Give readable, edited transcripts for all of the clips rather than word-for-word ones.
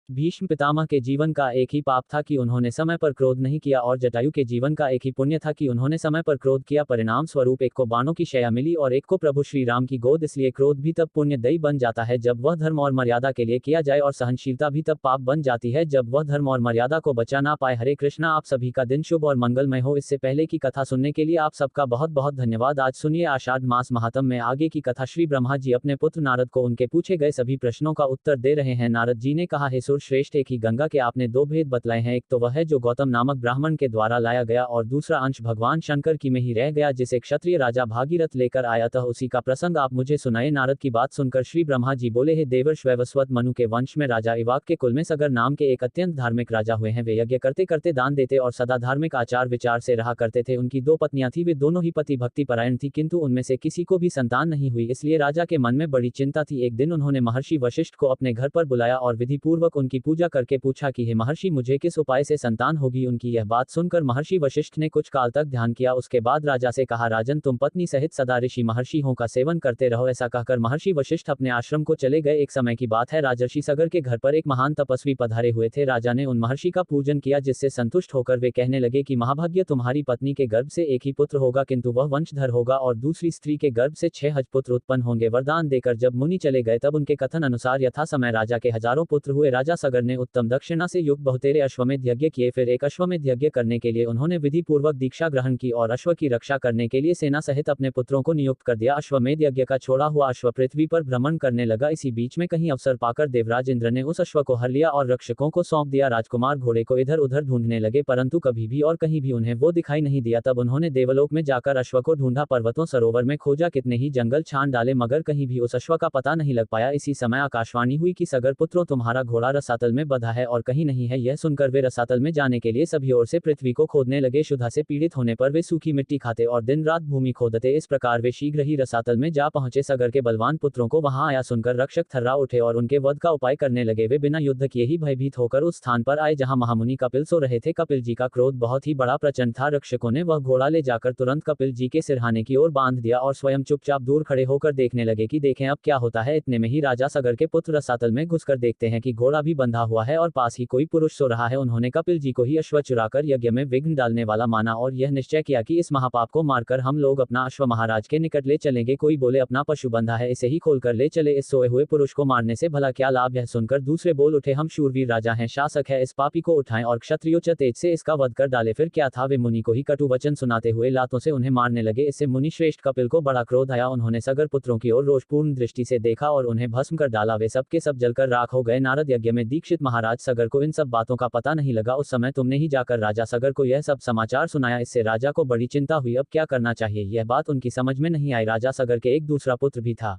भीष्म पितामह के जीवन का एक ही पाप था कि उन्होंने समय पर क्रोध नहीं किया, और जटायु के जीवन का एक ही पुण्य था कि उन्होंने समय पर क्रोध किया। परिणाम स्वरूप एक को बाणों की शैया मिली और एक को प्रभु श्री राम की गोद। इसलिए क्रोध भी तब पुण्यदायी बन जाता है जब वह धर्म और मर्यादा के लिए किया जाए, और सहनशीलता भी तब पाप बन जाती है जब वह धर्म और मर्यादा को बचा ना पाए। हरे कृष्णा। आप सभी का दिन शुभ और मंगलमय हो। इससे पहले की कथा सुनने के लिए आप सबका बहुत बहुत धन्यवाद। आज सुनिए आषाढ़ मास महात्म में आगे की कथा। श्री ब्रह्मा जी अपने पुत्र नारद को उनके पूछे गए सभी प्रश्नों का उत्तर दे रहे हैं। नारद जी ने कहा, हे सुर श्रेष्ठ, एक ही गंगा के आपने दो भेद बतलाए हैं। एक तो वह है जो गौतम नामक ब्राह्मण के द्वारा लाया गया, और दूसरा अंश भगवान शंकर की में ही रह गया, जिसे क्षत्रिय राजा भागीरथ लेकर आया, अतः उसी का प्रसंग आप मुझे सुनाए। नारद की बात सुनकर श्री ब्रह्मा जी बोले, हे देवर्ष, वैवस्वत मनु के वंश में राजा इवाक के कुल में सगर नाम के एक अत्यंत धार्मिक राजा हुए हैं। वे यज्ञ करते करते दान देते और सदा धार्मिक आचार विचार से रहा करते थे। उनकी दो पत्नियां थी, वे दोनों ही पति भक्ति परायण थी, किंतु उनमें से किसी को भी संतान नहीं हुई। इसलिए राजा के मन में बड़ी चिंता थी। एक दिन उन्होंने महर्षि वशिष्ठ को अपने घर पर बुलाया और विधि पूर्वक उनकी पूजा करके पूछा कि हे महर्षि, मुझे किस उपाय से संतान होगी। उनकी यह बात सुनकर महर्षि वशिष्ठ ने कुछ काल तक ध्यान किया। उसके बाद राजा से कहा, राजन, तुम पत्नी सहित सदा ऋषि महर्षियों का सेवन करते रहो। ऐसा कहकर महर्षि वशिष्ठ अपने आश्रम को चले गए। एक समय की बात है, राजर्षि सगर के घर पर एक महान तपस्वी पधारे हुए थे। राजा ने उन महर्षि का पूजन किया, जिससे संतुष्ट होकर वे कहने लगे कि महाभाग्य, तुम्हारी पत्नी के गर्भ से एक ही पुत्र होगा, किंतु वह वंशधर होगा, और दूसरी स्त्री के गर्भ से 6 पुत्र उत्पन्न होंगे। वरदान देकर जब मुनि चले गए, तब उनके कथन अनुसार यथा समय राजा के हजारों पुत्र हुए। राजा सगर ने उत्तम दक्षिणा से युक्त बहुतेरे अश्वमेध यज्ञ किए। फिर एक अश्वमेध यज्ञ करने के लिए उन्होंने विधि पूर्वक दीक्षा ग्रहण की और अश्व की रक्षा करने के लिए सेना सहित अपने पुत्रों को नियुक्त कर दिया। अश्वमेध यज्ञ का छोड़ा हुआ अश्व पृथ्वी पर भ्रमण करने लगा। इसी बीच में कहीं अवसर पाकर देवराज इंद्र ने उस अश्व को हर लिया और रक्षकों को सौंप दिया। राजकुमार घोड़े को इधर उधर ढूंढने लगे, परंतु कभी भी और कहीं भी उन्हें वो दिखाई नहीं दिया। तब उन्होंने देवलोक में जाकर अश्व को ढूंढा, पर्वतों सरोवर में खोजा, कितने ही जंगल छान डाले, मगर कहीं भी उस अश्व का पता नहीं लग पाया। इसी समय आकाशवाणी हुई कि सगर पुत्रों, तुम्हारा घोड़ा रसातल में बंधा है और कहीं नहीं है। यह सुनकर वे रसातल में जाने के लिए सभी ओर से पृथ्वी को खोदने लगे। क्षुधा से पीड़ित होने पर वे सूखी मिट्टी खाते और दिन रात भूमि खोदते। इस प्रकार वे शीघ्र ही रसातल में जा पहुंचे। सगर के बलवान पुत्रों को वहां आया सुनकर रक्षक थर्रा उठे और उनके वध का उपाय करने लगे। वे बिना युद्ध किए ही भयभीत होकर उस स्थान पर आए जहां महामुनि कपिल सो रहे थे। कपिल जी का क्रोध बहुत ही बड़ा प्रचंड था। रक्षकों ने वह घोड़ा ले जाकर तुरंत कपिल जी के सिरहाने की ओर बांध दिया और स्वयं चुपचाप दूर खड़े होकर देखने लगे कि देखें अब क्या होता है। इतने में ही राजा सगर के पुत्र रसातल में घुसकर देखते हैं कि घोड़ा भी बंधा हुआ है और पास ही कोई पुरुष सो रहा है। उन्होंने कपिल जी को ही अश्व चुराकर यज्ञ में विघ्न डालने वाला माना और यह निश्चय किया कि इस महापाप को मारकर हम लोग अपना अश्व महाराज के निकट ले चलेंगे। कोई बोले, अपना पशु बंधा है, इसे ही खोलकर ले चले, इस सोए हुए पुरुष को मारने से भला क्या लाभ। यह सुनकर दूसरे बोल उठे, हम शूरवीर राजा हैं, शासक है, इस पापी को उठाएं और क्षत्रियों तेज से इसका वध कर डाले। फिर क्या था, वे मुनि को ही कटु वचन सुनाते हुए लातों से उन्हें मारने लगे। इससे मुनि श्रेष्ठ कपिल को बड़ा क्रोध आया। उन्होंने सगर पुत्रों की ओर रोषपूर्ण दृष्टि से देखा और उन्हें भस्म कर डाला। वे सब के सब जलकर राख हो गए। नारद यज्ञ में दीक्षित महाराज सगर को इन सब बातों का पता नहीं लगा। उस समय तुमने ही जाकर राजा सगर को यह सब समाचार सुनाया। इससे राजा को बड़ी चिंता हुई, अब क्या करना चाहिए। यह बात उनकी समझ में नहीं आई। राजा सगर के एक दूसरा पुत्र भी था,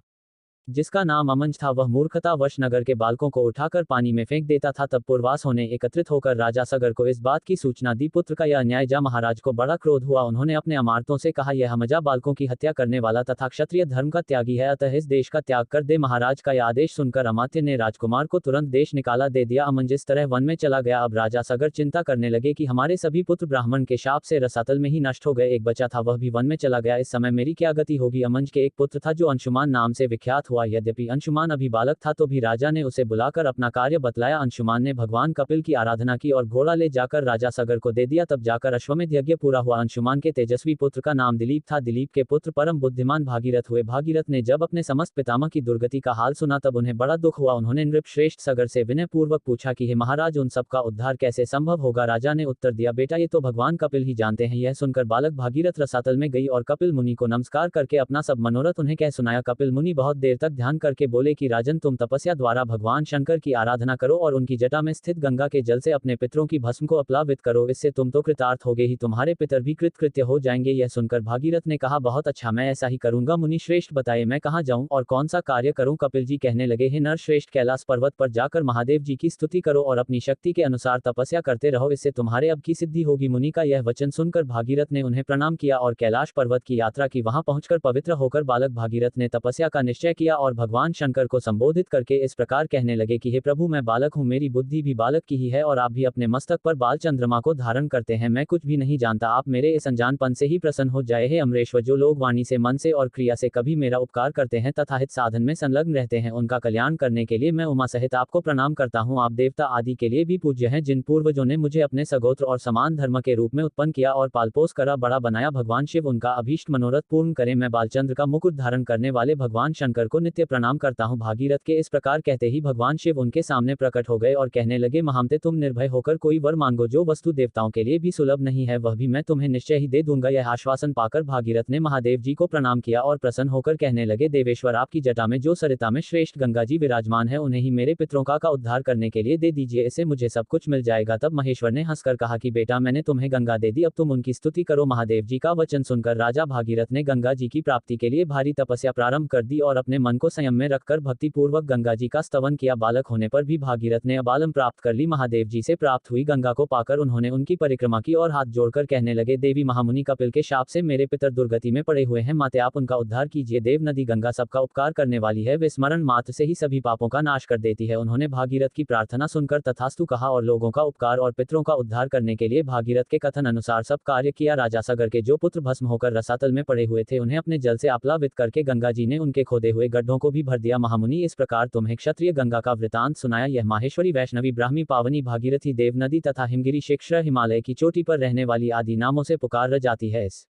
जिसका नाम अमंज था। वह मूर्खतावश नगर के बालकों को उठाकर पानी में फेंक देता था। तब पुरवास होने एकत्रित होकर राजा सगर को इस बात की सूचना दी। पुत्र का यह अन्याय जा महाराज को बड़ा क्रोध हुआ। उन्होंने अपने अमारतों से कहा, यह हमजा बालकों की हत्या करने वाला तथा क्षत्रिय धर्म का त्यागी है, अतः इस देश का त्याग कर दे। महाराज का यह आदेश सुनकर अमात्य ने राजकुमार को तुरंत देश निकाला दे दिया। अमंज इस तरह वन में चला गया। अब राजा सगर चिंता करने लगे कि हमारे सभी पुत्र ब्राह्मण के शाप से रसातल में ही नष्ट हो गए, एक बचा था वह भी वन में चला गया। इस समय मेरी क्या गति होगी। अमंज के एक पुत्र था जो अंशुमान नाम से विख्यात हुआ। यद्यपि अंशुमान अभी बालक था तो भी राजा ने उसे बुलाकर अपना कार्य बतलाया। अंशुमान ने भगवान कपिल की आराधना की और घोड़ा ले जाकर राजा सगर को दे दिया। तब जाकर अश्वमेध यज्ञ पूरा हुआ। अंशुमान के तेजस्वी पुत्र का नाम दिलीप था। दिलीप के पुत्र परम बुद्धिमान भागीरथ हुए। भागीरथ ने जब अपने समस्त पितामह की दुर्गति का हाल सुना, तब उन्हें बड़ा दुख हुआ। उन्होंने नृप श्रेष्ठ सगर से विनय पूर्वक पूछा कि हे महाराज, उन सबका उद्धार कैसे संभव होगा। राजा ने उत्तर दिया, बेटा ये तो भगवान कपिल ही जानते हैं। यह सुनकर बालक भागीरथ रसातल में गई और कपिल मुनि को नमस्कार करके अपना सब मनोरथ उन्हें कह सुनाया। कपिल मुनि बहुत देर तक ध्यान करके बोले कि राजन, तुम तपस्या द्वारा भगवान शंकर की आराधना करो और उनकी जटा में स्थित गंगा के जल से अपने पितरों की भस्म को अप्लावित करो। इससे तुम तो कृतार्थ होगे ही, तुम्हारे पितर भी कृतकृत्य हो जाएंगे। यह सुनकर भागीरथ ने कहा, बहुत अच्छा, मैं ऐसा ही करूंगा। मुनि श्रेष्ठ, बताइए मैं कहाँ जाऊं और कौन सा कार्य करूं। कपिल जी कहने लगे, हे नर श्रेष्ठ, कैलाश पर्वत पर जाकर महादेव जी की स्तुति करो और अपनी शक्ति के अनुसार तपस्या करते रहो, इससे तुम्हारे अब की सिद्धि होगी। मुनि का यह वचन सुनकर भागीरथ ने उन्हें प्रणाम किया और कैलाश पर्वत की यात्रा की। वहां पहुंचकर पवित्र होकर बालक भागीरथ ने तपस्या का निश्चय किया और भगवान शंकर को संबोधित करके इस प्रकार कहने लगे कि हे प्रभु, मैं बालक हूँ, मेरी बुद्धि भी बालक की ही है और आप भी अपने मस्तक पर बाल चंद्रमा को धारण करते हैं। मैं कुछ भी नहीं जानता, आप मेरे इस अनजानपन से ही प्रसन्न हो जाए। हे अमरेश्वर, जो लोग वाणी से, मन से और क्रिया से कभी मेरा उपकार करते हैं तथा हित साधन में संलग्न रहते हैं, उनका कल्याण करने के लिए मैं उमा सहित आपको प्रणाम करता हूँ। आप देवता आदि के लिए भी पूज्य हैं, जिन पूर्वजों ने मुझे अपने सगोत्र और समान धर्म के रूप में उत्पन्न किया और पालपोस करा, बड़ा बनाया। भगवान शिव उनका अभीष्ट मनोरथ पूर्ण करें। मैं बालचंद्र का मुकुट धारण करने वाले भगवान शंकर को नित्य प्रणाम करता हूँ। भागीरथ के इस प्रकार कहते ही भगवान शिव उनके सामने प्रकट हो गए और कहने लगे, महामते, तुम निर्भय होकर कोई वर मांगो, जो वस्तु देवताओं के लिए भी सुलभ नहीं है वह भी मैं तुम्हें निश्चय ही दे दूंगा। यह आश्वासन पाकर भागीरथ ने महादेव जी को प्रणाम किया और प्रसन्न होकर कहने लगे, देवेश्वर, आपकी जटा में जो सरिता में श्रेष्ठ गंगा जी विराजमान है, उन्हें ही मेरे पितरों का उद्धार करने के लिए दे दीजिए, इससे मुझे सब कुछ मिल जाएगा। तब महेश्वर ने हंसकर कहा कि बेटा, मैंने तुम्हें गंगा दे दी, अब तुम उनकी स्तुति करो। महादेव जी का वचन सुनकर राजा भागीरथ ने गंगा जी की प्राप्ति के लिए भारी तपस्या प्रारंभ कर दी और अपने मन को संयम में रखकर भक्ति पूर्वक गंगा जी का स्तवन किया। बालक होने पर भी भागीरथ ने अबालम प्राप्त कर ली। महादेव जी से प्राप्त हुई गंगा को पाकर उन्होंने उनकी परिक्रमा की और हाथ जोड़कर कहने लगे, देवी महामुनि कपिल के शाप से मेरे पितर दुर्गति में पड़े हुए हैं, माते आप उनका उद्धार कीजिए। देव नदी गंगा सबका उपकार करने वाली है, वे स्मरण मात्र से ही सभी पापों का नाश कर देती है। उन्होंने भागीरथ की प्रार्थना सुनकर तथास्तु कहा और लोगों का उपकार और पितरों का उद्धार करने के लिए भागीरथ के कथन अनुसार सब कार्य किया। राजा सागर के जो पुत्र भस्म होकर रसातल में पड़े हुए थे, उन्हें अपने जल से आप्लावित करके गंगा जी ने उनके खोदे हुए गड्ढों को भी भर दिया। महामुनि, इस प्रकार तुम्हें क्षत्रिय गंगा का वृतांत सुनाया। यह माहेश्वरी, वैष्णवी, ब्राह्मी, पावनी, भागीरथी, देव नदी तथा हिमगिरी, शिक्षर, हिमालय की चोटी पर रहने वाली आदि नामों से पुकार जाती है। इस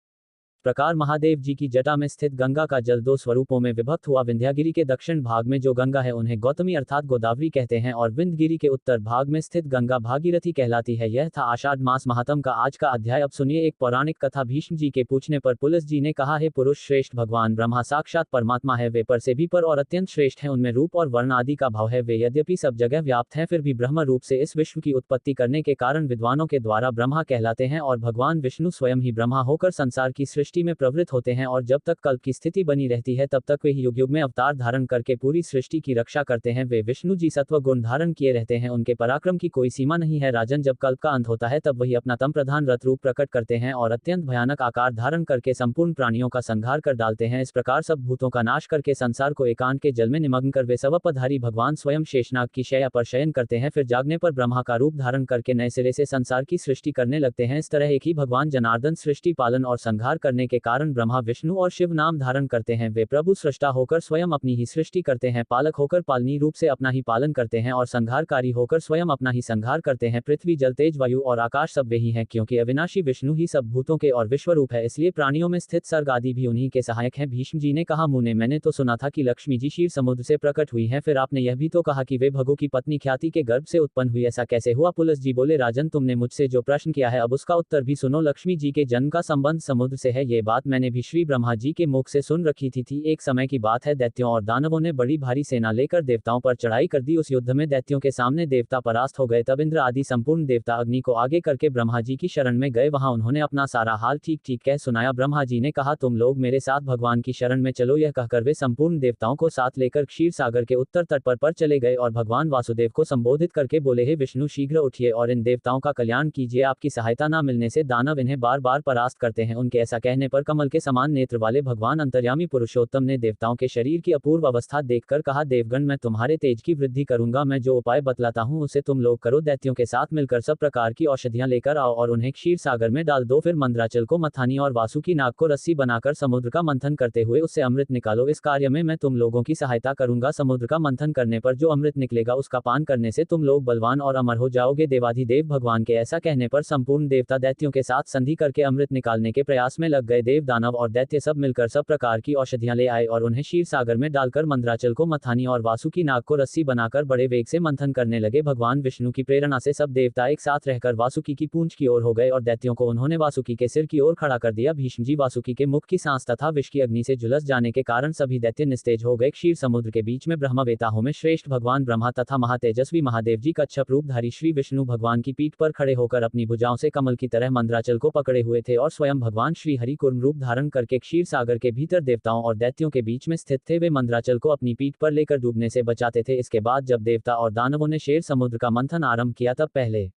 प्रकार महादेव जी की जटा में स्थित गंगा का जल दो स्वरूपों में विभक्त हुआ। विंध्यागिरी के दक्षिण भाग में जो गंगा है उन्हें गौतमी अर्थात गोदावरी कहते हैं और विंध्यगिरी के उत्तर भाग में स्थित गंगा भागीरथी कहलाती है। यह था आषाढ़ मास महात्म का आज का अध्याय। अब सुनिए एक पौराणिक कथा। भीष्म जी के पूछने पर पुलस जी ने कहा, है पुरुष श्रेष्ठ भगवान ब्रह्मा साक्षात परमात्मा है, वे पर से भी पर और अत्यंत श्रेष्ठ हैं। उनमें रूप और वर्ण आदि का भाव है। वे यद्यपि सब जगह व्याप्त हैं, फिर भी ब्रह्म रूप से इस विश्व की उत्पत्ति करने के कारण विद्वानों के द्वारा ब्रह्मा कहलाते हैं और भगवान विष्णु स्वयं ही ब्रह्मा होकर संसार की सृष्टि में प्रवृत्त होते हैं और जब तक कल्प की स्थिति बनी रहती है तब तक वे युग युग में अवतार धारण करके पूरी सृष्टि की रक्षा करते हैं। वे विष्णु जी सत्व गुण धारण किए रहते हैं, उनके पराक्रम की कोई सीमा नहीं है। राजन, जब कल्प का अंत होता है तब वही अपना तम प्रधान रथ रूप प्रकट करते हैं और अत्यंत भयानक आकार धारण करके संपूर्ण प्राणियों का संहार कर डालते हैं। इस प्रकार सब भूतों का नाश करके संसार को एकांत के जल में निमग्न कर वे सर्वपधारी भगवान स्वयं शेषनाग की शैया पर शयन करते हैं। फिर जागने पर ब्रह्मा का रूप धारण करके नए सिरे से संसार की सृष्टि करने लगते हैं। इस तरह एक ही भगवान जनार्दन सृष्टि पालन और संहार करने के कारण ब्रह्मा, विष्णु और शिव नाम धारण करते हैं। वे प्रभु सृष्टा होकर स्वयं अपनी ही सृष्टि करते हैं, पालक होकर पालनी रूप से अपना ही पालन करते हैं और संहारकारी होकर स्वयं अपना ही संहार करते हैं। पृथ्वी, जल, तेज, वायु और आकाश सब वे ही हैं, क्योंकि अविनाशी विष्णु ही सब भूतों के और विश्व रूप है, इसलिए प्राणियों में स्थित सर्ग आदि भी उन्हीं के सहायक हैं। भीष्म जी ने कहा, मुने, मैंने तो सुना था कि लक्ष्मी जी क्षीर समुद्र से प्रकट हुई हैं, फिर आपने यह भी तो कहा कि वे भगु की पत्नी ख्याति के गर्भ से उत्पन्न हुई, ऐसा कैसे हुआ? पुलस जी बोले, राजन, तुमने मुझसे जो प्रश्न किया है अब उसका उत्तर भी सुनो। लक्ष्मी जी के जन्म का संबंध समुद्र से है, ये बात मैंने भी श्री ब्रह्मा जी के मुख से सुन रखी थी। एक समय की बात है, दैत्यों और दानवों ने बड़ी भारी सेना लेकर देवताओं पर चढ़ाई कर दी। उस युद्ध में दैत्यों के सामने देवता परास्त हो गए। तब इंद्र आदि संपूर्ण देवता अग्नि को आगे करके ब्रह्मा जी की शरण में गए। वहां उन्होंने अपना सारा हाल ठीक ठीक कह सुनाया। ब्रह्मा जी ने कहा, तुम लोग मेरे साथ भगवान की शरण में चलो। यह कहकर वे संपूर्ण देवताओं को साथ लेकर क्षीर सागर के उत्तर तट पर चले गए और भगवान वासुदेव को संबोधित करके बोले, हे विष्णु, शीघ्र उठिए और इन देवताओं का कल्याण कीजिए। आपकी सहायता न मिलने से दानव इन्हें बार बार परास्त करते हैं। उनके ऐसा कहने पर कमल के समान नेत्र वाले भगवान अंतर्यामी पुरुषोत्तम ने देवताओं के शरीर की अपूर्व अवस्था देखकर कहा, देवगण, मैं तुम्हारे तेज की वृद्धि करूंगा। मैं जो उपाय बतलाता हूं उसे तुम लोग करो। दैत्यों के साथ मिलकर सब प्रकार की औषधियां लेकर आओ और उन्हें क्षीर सागर में डाल दो। फिर मंद्राचल को मथानी और वासुकी नाग को रस्सी बनाकर समुद्र का मंथन करते हुए उससे अमृत निकालो। इस कार्य में मैं तुम लोगों की सहायता करूंगा। समुद्र का मंथन करने पर जो अमृत निकलेगा उसका पान करने से तुम लोग बलवान और अमर हो जाओगे। देवाधिदेव भगवान के ऐसा कहने पर संपूर्ण देवता दैत्यों के साथ संधि करके अमृत निकालने के प्रयास में लग गए। देव, दानव और दैत्य सब मिलकर सब प्रकार की औषधियां ले आए और उन्हें क्षीर सागर में डालकर मंद्राचल को मथानी और वासुकी नाग को रस्सी बनाकर बड़े वेग से मंथन करने लगे। भगवान विष्णु की प्रेरणा से सब देवता एक साथ रहकर वासुकी की पूंछ की ओर हो गए और दैत्यों को उन्होंने वासुकी के सिर की ओर खड़ा कर दिया। भीष्म जी वासुकी के मुख की सांस तथा विष की अग्नि से झुलस जाने के कारण सभी दैत्य निस्तेज हो गए। क्षीर समुद्र के बीच में ब्रह्मवेताओं में श्रेष्ठ भगवान ब्रह्मा तथा महातेजस्वी महादेव जी कच्छप रूपधारी श्री विष्णु भगवान की पीठ पर खड़े होकर अपनी भुजाओं से कमल की तरह मंद्राचल को पकड़े हुए थे और स्वयं भगवान श्री हरि कूर्म रूप धारण करके क्षीर सागर के भीतर देवताओं और दैत्यों के बीच में स्थित थे। वे मंद्राचल को अपनी पीठ पर लेकर डूबने से बचाते थे। इसके बाद जब देवता और दानवों ने शेर समुद्र का मंथन आरंभ किया तब पहले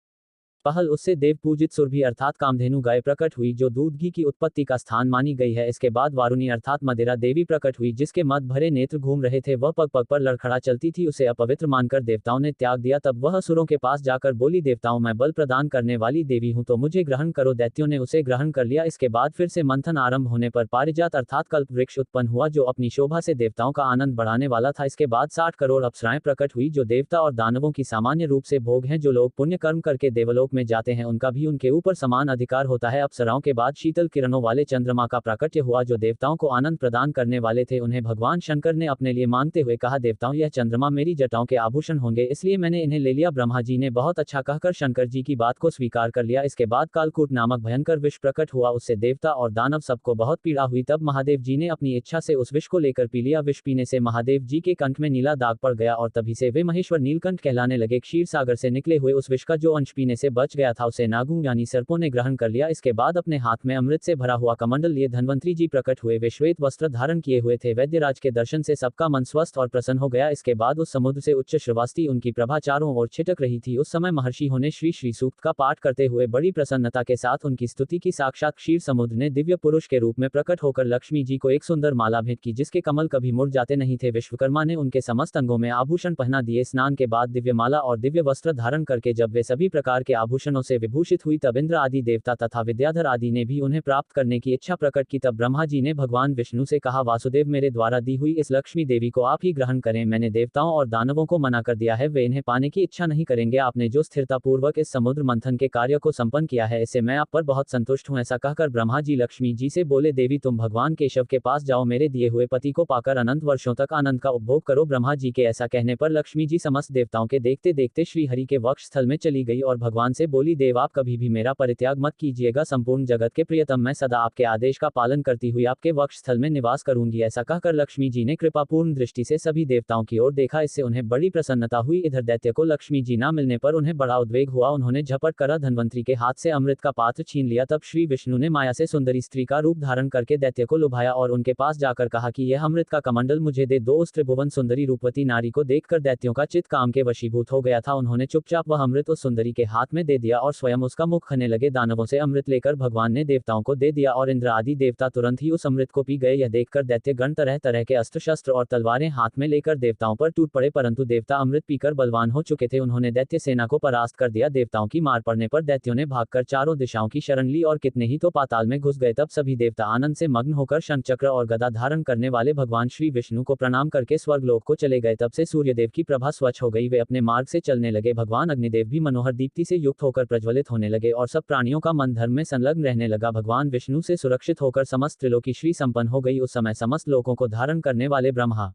पहल उससे देव पूजित सुरभि अर्थात कामधेनु गाय प्रकट हुई जो दूध घी की उत्पत्ति का स्थान मानी गई है। इसके बाद वारुणी अर्थात मदिरा देवी प्रकट हुई जिसके मद भरे नेत्र घूम रहे थे, वह पग पग पर लड़खड़ा चलती थी, उसे अपवित्र मानकर देवताओं ने त्याग दिया। तब वह असुरों के पास जाकर बोली, देवताओं मैं बल प्रदान करने वाली देवी हूं तो मुझे ग्रहण करो। दैत्यों ने उसे ग्रहण कर लिया। इसके बाद फिर से मंथन आरंभ होने पर पारिजात अर्थात कल्प वृक्ष उत्पन्न हुआ जो अपनी शोभा से देवताओं का आनंद बढ़ाने वाला था। इसके बाद 60 करोड़ अप्सराएं प्रकट हुई जो देवता और दानवों की सामान्य रूप से भोग हैं। जो लोग पुण्य कर्म करके देवलोक में जाते हैं उनका भी उनके ऊपर समान अधिकार होता है। अप्सराओं के बाद शीतल किरणों वाले चंद्रमा का प्राकट्य हुआ जो देवताओं को आनंद प्रदान करने वाले थे। उन्हें भगवान शंकर ने अपने लिए मांगते हुए कहा, देवताओं यह चंद्रमा मेरी जटाओं के आभूषण होंगे इसलिए मैंने इन्हें ले लिया। ब्रह्मा जी ने बहुत अच्छा कहकर शंकर जी की बात को स्वीकार कर लिया। इसके बाद कालकूट नामक भयंकर विष प्रकट हुआ, उससे देवता और दानव सबको बहुत पीड़ा हुई। तब महादेव जी ने अपनी इच्छा से उस विष को लेकर पी लिया। विष पीने से महादेव जी के कंठ में नीला दाग पड़ गया और तभी से वे महेश्वर नीलकंठ कहलाने लगे। क्षीर सागर से निकले हुए उस विष का जो अंश पीने से बच गया था उसे नागों यानी सर्पों ने ग्रहण कर लिया। इसके बाद अपने हाथ में अमृत से भरा हुआ कमंडल लिए धन्वंतरी जी प्रकट हुए। वे श्वेत वस्त्र धारण किए हुए थे। वैद्यराज के दर्शन से सबका मन स्वस्थ और प्रसन्न हो गया। इसके बाद उस समुद्र से उच्च श्रवास्ती उनकी प्रभा चारों ओर छिटक रही थी। उस समय महर्षियों ने श्री श्री सूक्त का पाठ करते हुए बड़ी प्रसन्नता के साथ उनकी स्तुति की। साक्षात क्षीर समुद्र ने दिव्य पुरुष के रूप में प्रकट होकर लक्ष्मी जी को एक सुंदर माला भेंट की जिसके कमल कभी मुड़ जाते नहीं थे। विश्वकर्मा ने उनके समस्त अंगों में आभूषण पहना दिए। स्नान के बाद दिव्य माला और दिव्य वस्त्र धारण करके जब वे सभी प्रकार के आभूषणों से विभूषित हुई तब इंद्र आदि देवता तथा विद्याधर आदि ने भी उन्हें प्राप्त करने की इच्छा प्रकट की। तब ब्रह्मा जी ने भगवान विष्णु से कहा, वासुदेव मेरे द्वारा दी हुई इस लक्ष्मी देवी को आप ही ग्रहण करें। मैंने देवताओं और दानवों को मना कर दिया है, वे इन्हें पाने की इच्छा नहीं करेंगे। आपने जो स्थिरता पूर्वक इस समुद्र मंथन के कार्य को संपन्न किया है इससे मैं आप पर बहुत संतुष्ट हूं। ऐसा कहकर ब्रह्मा जी लक्ष्मी जी से बोले, देवी तुम भगवान केशव के पास जाओ, मेरे दिए हुए पति को पाकर अनंत वर्षों तक आनंद का उपभोग करो। ब्रह्मा जी के ऐसा कहने पर लक्ष्मी जी समस्त देवताओं के देखते देखते श्री हरि के वक्ष स्थल में चली गई और भगवान से बोली, देव आप कभी भी मेरा परित्याग मत कीजिएगा। संपूर्ण जगत के प्रियतम मैं सदा आपके आदेश का पालन करती हुई आपके वक्ष स्थल में निवास करूंगी। ऐसा कहकर लक्ष्मी जी ने कृपापूर्ण दृष्टि से सभी देवताओं की ओर देखा। इससे उन्हें बड़ी प्रसन्नता हुई। इधर दैत्य को लक्ष्मी जी न मिलने पर उन्हें बड़ा उद्वेग हुआ। उन्होंने झपट कर धन्वंतरी के हाथ से अमृत का पात्र छीन लिया। तब श्री विष्णु ने माया से सुंदरी स्त्री का रूप धारण करके दैत्य को लुभाया और उनके पास जाकर कहा कि यह अमृत का कमंडल मुझे दे दो। उस त्रिभुवन सुंदरी रूपवती नारी को देखकर दैत्यों का चित्त काम के वशीभूत हो गया था। उन्होंने चुपचाप वह अमृत उस सुंदरी के हाथ में दे दिया और स्वयं उसका मुख खाने लगे। दानवों से अमृत लेकर भगवान ने देवताओं को दे दिया और इंद्र आदि देवता तुरंत ही उस अमृत को पी गए। यह देखकर दैत्य गण तरह तरह के अस्त्र शस्त्र और तलवारें हाथ में लेकर देवताओं पर टूट पड़े, परंतु देवता अमृत पीकर बलवान हो चुके थे। उन्होंने दैत्य सेना को परास्त कर दिया। देवताओं की मार पड़ने पर दैत्यों ने भागकर चारों दिशाओं की शरण ली और कितने ही तो पाताल में घुस गए। तब सभी देवता आनंद से मग्न होकर शंख चक्र और गदा धारण करने वाले भगवान श्री विष्णु को प्रणाम करके स्वर्गलोक को चले गए। तब से सूर्यदेव की प्रभा स्वच्छ हो गई, वे अपने मार्ग से चलने लगे। भगवान अग्निदेव भी मनोहर दीप्ति से युक्त होकर प्रज्वलित होने लगे और सब प्राणियों का मन धर्म में संलग्न रहने लगा। भगवान विष्णु से सुरक्षित होकर समस्त त्रिलोकी श्री संपन्न हो गई। उस समय समस्त लोकों को धारण करने वाले ब्रह्मा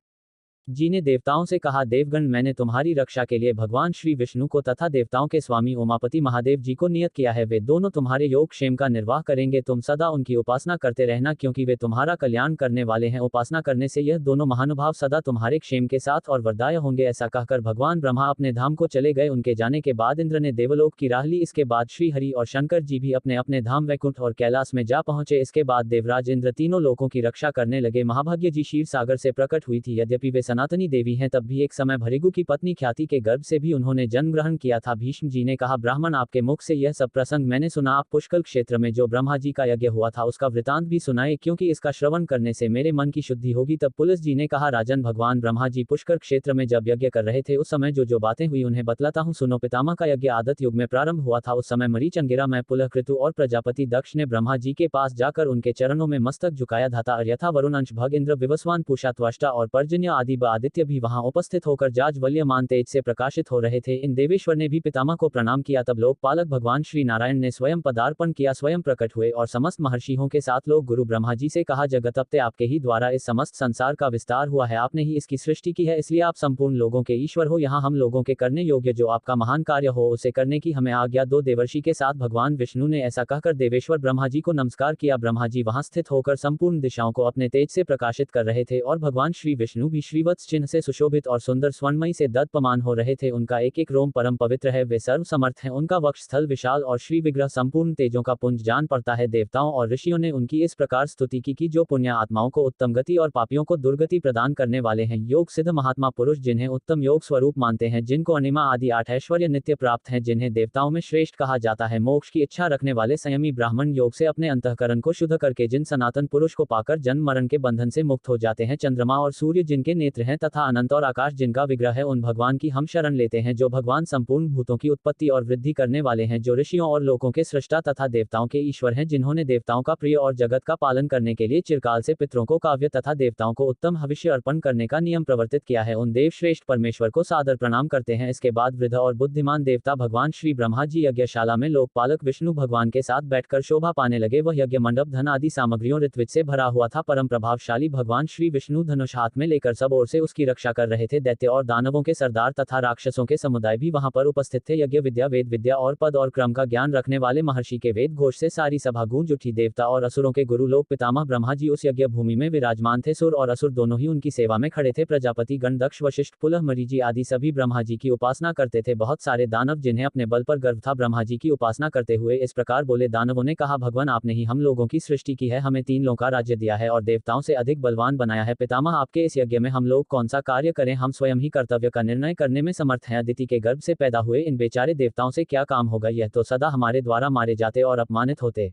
जी ने देवताओं से कहा, देवगण मैंने तुम्हारी रक्षा के लिए भगवान श्री विष्णु को तथा देवताओं के स्वामी उमापति महादेव जी को नियत किया है। वे दोनों तुम्हारे योग क्षेम का निर्वाह करेंगे। तुम सदा उनकी उपासना करते रहना क्योंकि वे तुम्हारा कल्याण करने वाले हैं। उपासना करने से यह दोनों महानुभाव सदा तुम्हारे क्षेम के साथ और वरदाय होंगे। ऐसा कहकर भगवान ब्रह्मा अपने धाम को चले गए। उनके जाने के बाद इंद्र ने देवलोक की राह ली। इसके बाद श्री हरि और शंकर जी भी अपने अपने धाम वैकुंठ और कैलाश में जा पहुंचे। इसके बाद देवराज इंद्र तीनों लोकों की रक्षा करने लगे। महाभाग्य जी क्षीर सागर से प्रकट हुई थी। यद्यपि वे सनातनी देवी हैं तब भी एक समय भृगु की पत्नी ख्याति के गर्भ से भी उन्होंने जन्म ग्रहण किया था। भीष्म जी ने कहा, ब्राह्मण आपके मुख से यह सब प्रसंग मैंने सुना। आप पुष्कल क्षेत्र में जो ब्रह्मा जी का यज्ञ हुआ था उसका वृतांत भी सुनाए क्योंकि इसका श्रवण करने से मेरे मन की शुद्धि होगी। तब पुलस जी ने कहा, राजन भगवान ब्रह्मा जी पुष्कर क्षेत्र में जब यज्ञ कर रहे थे उस समय जो बातें हुई उन्हें बतलाता हूँ सुनो। पितामह का यज्ञ आदत युग में प्रारंभ हुआ था। उस समय मरीच अंगिरा में पुलह कृतु और प्रजापति दक्ष ने ब्रह्मा जी के पास जाकर उनके चरणों में मस्तक झुकाया था। यथा वरुण अंश भग इंद्र विवस्वान पूषा त्वष्टा और पर्जन्य आदि आदित्य भी वहां उपस्थित होकर जाज्वल्यमान तेज से प्रकाशित हो रहे थे। इन देवेश्वर ने भी पितामह को प्रणाम किया। तब लोकपालक भगवान श्री नारायण ने स्वयं पदार्पण किया, स्वयं प्रकट हुए और समस्त महर्षियों के साथ लोग गुरु ब्रह्मा जी से कहा, जगतपते आपके ही द्वारा इस समस्त संसार का विस्तार हुआ है, आपने ही इसकी सृष्टि की है, इसलिए आप संपूर्ण लोगों के ईश्वर हो। यहाँ हम लोगों के करने योग्य जो आपका महान कार्य हो उसे करने की हमें आज्ञा दो। देवर्षि के साथ भगवान विष्णु ने ऐसा कहकर देवेश्वर ब्रह्मा जी को नमस्कार किया। ब्रह्मा जी वहां स्थित होकर संपूर्ण दिशाओं को अपने तेज से प्रकाशित कर रहे थे और भगवान श्री विष्णु भी श्रीवत्स वत्स चिन्ह से सुशोभित और सुंदर स्वर्णमयी से दत्तपमान हो रहे थे। उनका एक एक रोम परम पवित्र है, वे सर्व समर्थ हैं, उनका वक्षस्थल विशाल और श्री विग्रह संपूर्ण तेजों का पुंज जान पड़ता है। देवताओं और ऋषियों ने उनकी इस प्रकार स्तुति की जो पुण्य आत्माओं को उत्तम गति और पापियों को दुर्गति प्रदान करने वाले हैं। योग सिद्ध महात्मा पुरुष जिन्हें उत्तम योग स्वरूप मानते हैं, जिनको अनिमा आदि 8 ऐश्वर्य नित्य प्राप्त हैं, जिन्हें देवताओं में श्रेष्ठ कहा जाता है, मोक्ष की इच्छा रखने वाले संयमी ब्राह्मण योग से अपने अंतःकरण को शुद्ध करके जिन सनातन पुरुष को पाकर जन्म मरण के बंधन से मुक्त हो जाते हैं, चंद्रमा और सूर्य जिनके नेत्र हैं तथा अनंत और आकाश जिनका विग्रह है, उन भगवान की हम शरण लेते हैं जो भगवान संपूर्ण भूतों की उत्पत्ति और वृद्धि करने वाले हैं, जो ऋषियों और लोकों के सृष्टा तथा देवताओं के ईश्वर हैं, जिन्होंने देवताओं का प्रिय और जगत का पालन करने के लिए चिरकाल से पितरों को काव्य तथा देवताओं को उत्तम हविष्य अर्पण करने का नियम प्रवर्तित किया है, उन देवश्रेष्ठ परमेश्वर को सादर प्रणाम करते हैं। इसके बाद वृद्ध और बुद्धिमान देवता भगवान श्री ब्रह्मा जी यज्ञशाला में लोकपालक विष्णु भगवान के साथ बैठकर शोभा पाने लगे। वह यज्ञ मंडप धन आदि सामग्रियों ऋत्विज से भरा हुआ था। परम प्रभावशाली भगवान श्री विष्णु धनुष हाथ में लेकर सब ओर से उसकी रक्षा कर रहे थे। दैत्य और दानवों के सरदार तथा राक्षसों के समुदाय भी वहां पर उपस्थित थे। यज्ञ विद्या, वेद विद्या और पद और क्रम का ज्ञान रखने वाले महर्षि के वेद घोष से सारी सभा गूंज उठी। देवता और असुरों के गुरु लोक पितामह ब्रह्मा जी उस यज्ञ भूमि में विराजमान थे। सुर और असुर दोनों ही उनकी सेवा में खड़े थे। प्रजापति गण दक्ष, वशिष्ठ, पुलह, मरीचि आदि सभी ब्रह्मा जी की उपासना करते थे। बहुत सारे दानव जिन्हें अपने बल पर गर्व था, ब्रह्मा जी की उपासना करते हुए इस प्रकार बोले। दानवों ने कहा, भगवान आपने ही हम लोगों की सृष्टि की है, हमें 3 लोक का राज्य दिया है और देवताओं से अधिक बलवान बनाया है। पितामह आपके इस यज्ञ में हम लोग कौन सा कार्य करें, हम स्वयं ही कर्तव्य का निर्णय करने में समर्थ हैं। अदिति के गर्भ से पैदा हुए इन बेचारे देवताओं से क्या काम होगा, यह तो सदा हमारे द्वारा मारे जाते और अपमानित होते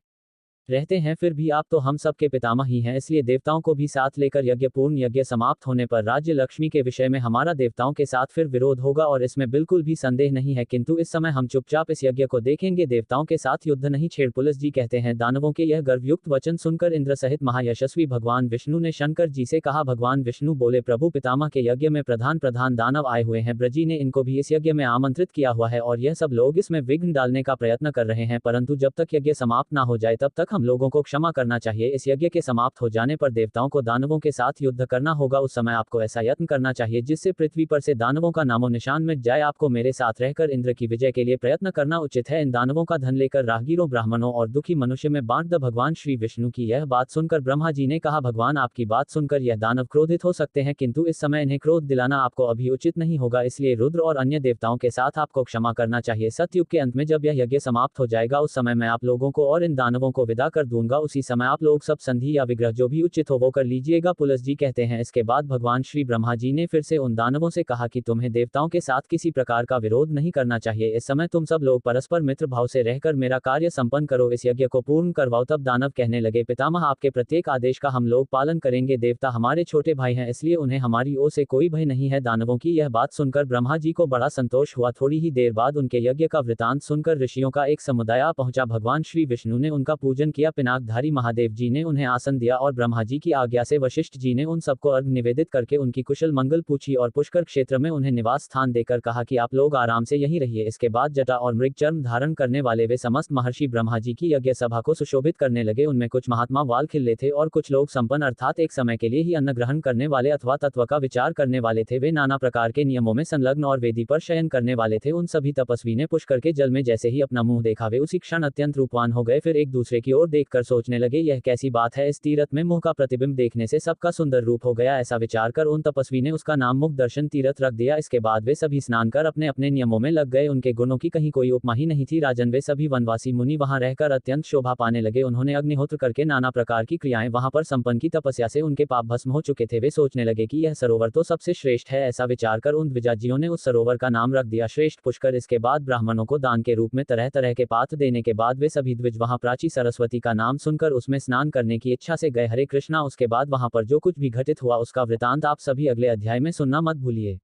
रहते हैं, फिर भी आप तो हम सबके पितामह ही हैं, इसलिए देवताओं को भी साथ लेकर यज्ञ पूर्ण यज्ञ समाप्त होने पर राज्य लक्ष्मी के विषय में हमारा देवताओं के साथ फिर विरोध होगा और इसमें बिल्कुल भी संदेह नहीं है, किंतु इस समय हम चुपचाप इस यज्ञ को देखेंगे, देवताओं के साथ युद्ध नहीं छेड़। पुलस जी कहते हैं, दानवों के यह गर्वयुक्त वचन सुनकर इंद्र सहित महायशस्वी भगवान विष्णु ने शंकर जी से कहा। भगवान विष्णु बोले, प्रभु पितामह के यज्ञ में प्रधान प्रधान दानव आए हुए हैं, ब्रजी ने इनको भी इस यज्ञ में आमंत्रित किया हुआ है और यह सब लोग इसमें विघ्न डालने का प्रयत्न कर रहे हैं, परंतु जब तक यज्ञ समाप्त ना हो जाए तब तक हम लोगों को क्षमा करना चाहिए। इस यज्ञ के समाप्त हो जाने पर देवताओं को दानवों के साथ युद्ध करना होगा। उस समय आपको ऐसा यत्न करना चाहिए जिससे पृथ्वी पर से दानवों का नामो निशान मिट जाए। आपको मेरे साथ रहकर इंद्र की विजय के लिए प्रयत्न करना उचित है। इन दानवों का धन लेकर राहगीरों, ब्राह्मणों और दुखी मनुष्य में बांट द। भगवान श्री विष्णु की यह बात सुनकर ब्रह्मा जी ने कहा, भगवान आपकी बात सुनकर यह दानव क्रोधित हो सकते हैं, किंतु इस समय इन्हें क्रोध दिलाना आपको अभी उचित नहीं होगा, इसलिए रुद्र और अन्य देवताओं के साथ आपको क्षमा करना चाहिए। सतयुग के अंत में जब यह यज्ञ समाप्त हो जाएगा, उस समय मैं आप लोगों को और इन दानवों को विदा कर दूंगा। उसी समय आप लोग सब संधि या विग्रह जो भी उचित हो वो कर लीजिएगा। पुलस जी कहते हैं, इसके बाद भगवान श्री ब्रह्मा जी ने फिर से उन दानवों से कहा कि तुम्हें देवताओं के साथ किसी प्रकार का विरोध नहीं करना चाहिए। इस समय तुम सब लोग परस्पर मित्र भाव से रहकर मेरा कार्य संपन्न करो, इस यज्ञ को पूर्ण करवाओ। तब दानव कहने लगे, पितामह आपके प्रत्येक आदेश का हम लोग पालन करेंगे, देवता हमारे छोटे भाई हैं, इसलिए उन्हें हमारी ओर से कोई भय नहीं है। दानवों की यह बात सुनकर ब्रह्मा जी को बड़ा संतोष हुआ। थोड़ी ही देर बाद उनके यज्ञ का वृतांत सुनकर ऋषियों का एक समुदाय आ पहुंचा। भगवान श्री विष्णु ने उनका पूजन किया। पिनाकधारी महादेव जी ने उन्हें आसन दिया और ब्रह्मा जी की आज्ञा से वशिष्ठ जी ने उन सबको अर्घ निवेदित करके उनकी कुशल मंगल पूछी और पुष्कर क्षेत्र में उन्हें निवास स्थान देकर कहा कि आप लोग आराम से यहीं रहिए। इसके बाद जटा और मृग चर्म धारण करने वाले वे समस्त महर्षि ब्रह्मा जी की यज्ञ सभा को सुशोभित करने लगे। उनमें कुछ महात्मा वाल खिल्ले थे और कुछ लोग संपन्न अर्थात एक समय के लिए ही अन्न ग्रहण करने वाले अथवा तत्व का विचार करने वाले थे। वे नाना प्रकार के नियमों में संलग्न और वेदी पर शयन करने वाले थे। उन सभी तपस्वी ने पुष्कर के जल में जैसे ही अपना मुंह देखा, वे उसी क्षण अत्यंत रूपवान हो गए। फिर एक दूसरे की ओर देखकर सोचने लगे, यह कैसी बात है, इस तीर्थ में मुंह का प्रतिबिंब देखने से सबका सुंदर रूप हो गया। ऐसा विचार कर उन तपस्वी ने उसका नाम मुख दर्शन तीर्थ रख दिया। इसके बाद वे सभी स्नान कर अपने अपने नियमों में लग गए। उनके गुणों की कहीं कोई उपमा ही नहीं थी। राजन, वे सभी वनवासी मुनि वहां रहकर अत्यंत शोभा पाने लगे। उन्होंने अग्निहोत्र करके नाना प्रकार की क्रियाएं वहां पर संपन्न की। तपस्या से उनके पाप भस्म हो चुके थे। वे सोचने लगे कि यह सरोवर तो सबसे श्रेष्ठ है। ऐसा विचार कर उन द्विजाजियों ने उस सरोवर का नाम रख दिया श्रेष्ठ पुष्कर। इसके बाद ब्राह्मणों को दान के रूप में तरह तरह के पात्र देने के बाद वे सभी द्विज वहां प्राची सरस्वती का नाम सुनकर उसमें स्नान करने की इच्छा से गए। हरे कृष्णा। उसके बाद वहां पर जो कुछ भी घटित हुआ उसका वृतांत आप सभी अगले अध्याय में सुनना मत भूलिए।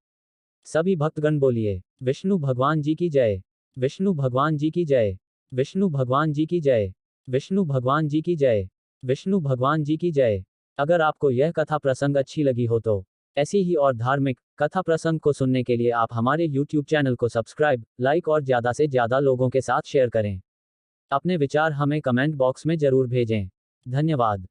सभी भक्तगण बोलिए, विष्णु भगवान जी की जय, विष्णु भगवान जी की जय, विष्णु भगवान जी की जय, विष्णु भगवान जी की जय, विष्णु भगवान जी की जय। अगर आपको यह कथा प्रसंग अच्छी लगी हो तो ऐसी ही और धार्मिक कथा प्रसंग को सुनने के लिए आप हमारे YouTube चैनल को सब्सक्राइब, लाइक और ज़्यादा से ज़्यादा लोगों के साथ शेयर करें। अपने विचार हमें कमेंट बॉक्स में जरूर भेजें। धन्यवाद।